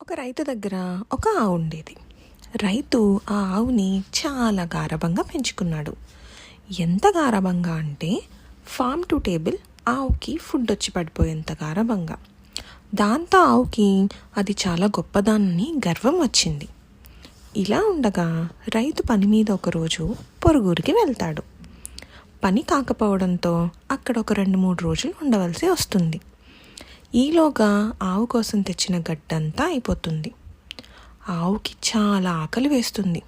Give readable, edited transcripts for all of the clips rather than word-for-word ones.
ఒక రైతు దగ్గర ఒక ఆవు ఉండేది. రైతు ఆ ఆవుని చాలా గారాబంగా పెంచుకున్నాడు. ఎంత గారాబంగా అంటే ఫామ్ టు టేబుల్ ఆవుకి ఫుడ్ వచ్చి పడిపోయేంత గారాబంగా. దాంతో ఆవుకి అది చాలా గొప్పదానని గర్వం వచ్చింది. ఇలా ఉండగా రైతు పని మీద ఒకరోజు పొరుగురికి వెళ్తాడు. పని కాకపోవడంతో అక్కడ ఒక 2-3 రోజులు ఉండవలసి వస్తుంది. ఈలోగా ఆవు కోసం తెచ్చిన గడ్డంతా అయిపోతుంది. ఆవుకి చాలా ఆకలి వేస్తుంది.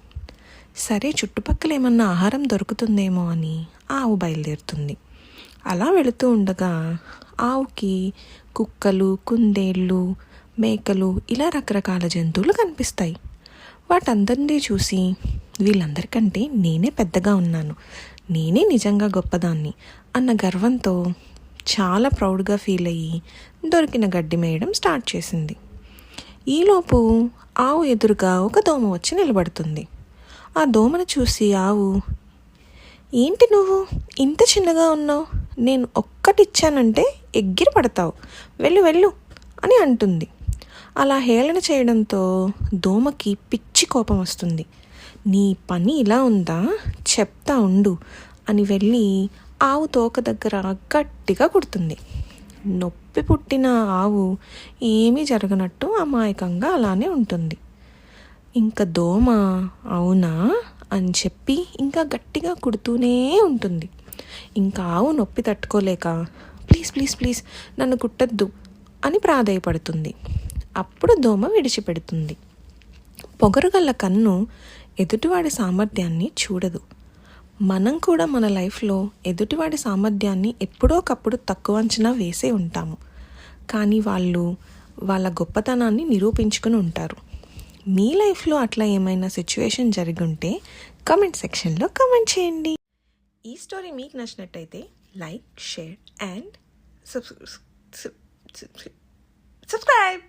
సరే, చుట్టుపక్కల ఏమన్నా ఆహారం దొరుకుతుందేమో అని ఆవు బయలుదేరుతుంది. అలా వెళుతూ ఉండగా ఆవుకి కుక్కలు, కుందేళ్ళు, మేకలు ఇలా రకరకాల జంతువులు కనిపిస్తాయి. వాటందరినీ చూసి వీళ్ళందరికంటే నేనే పెద్దగా ఉన్నాను, నేనే నిజంగా గొప్పదాన్ని అన్న గర్వంతో చాలా ప్రౌడ్గా ఫీల్ అయ్యి దొరికిన గడ్డి మేయడం స్టార్ట్ చేసింది. ఈలోపు ఆవు ఎదురుగా ఒక దోమ వచ్చి నిలబడుతుంది. ఆ దోమను చూసి ఆవు, ఏంటి నువ్వు ఇంత చిన్నగా ఉన్నావు, నేను ఒక్కటిచ్చానంటే ఎగిరి పడతావు, వెళ్ళు వెళ్ళు అని అంటుంది. అలా హేళన చేయడంతో దోమకి పిచ్చి కోపం వస్తుంది. నీ పని ఇలా ఉందా, చెప్తా ఉండు అని వెళ్ళి ఆవు తోక దగ్గర గట్టిగా కుడుతుంది. నొప్పి పుట్టిన ఆవు ఏమీ జరగనట్టు అమాయకంగా అలానే ఉంటుంది. ఇంకా దోమ అవునా అని చెప్పి ఇంకా గట్టిగా కుడుతూనే ఉంటుంది. ఇంకా ఆవు నొప్పి తట్టుకోలేక ప్లీజ్ ప్లీజ్ ప్లీజ్ నన్ను కుట్టద్దు అని ప్రాధేయపడుతుంది. అప్పుడు దోమ విడిచిపెడుతుంది. పొగరుగల్ల కన్ను ఎదుటివాడి సామర్థ్యాన్ని చూడదు. మనం కూడా మన లైఫ్లో ఎదుటివాడి సామర్థ్యాన్ని ఎప్పుడోకప్పుడు తక్కువ అంచనా వేసే ఉంటాము. కానీ వాళ్ళు వాళ్ళ గొప్పతనాన్ని నిరూపించుకుని ఉంటారు. మీ లైఫ్లో అట్లా ఏమైనా సిచ్యువేషన్ జరిగి ఉంటే కామెంట్ సెక్షన్లో కామెంట్ చేయండి. ఈ స్టోరీ మీకు నచ్చినట్టయితే లైక్, షేర్ అండ్ సబ్స్క్రైబ్.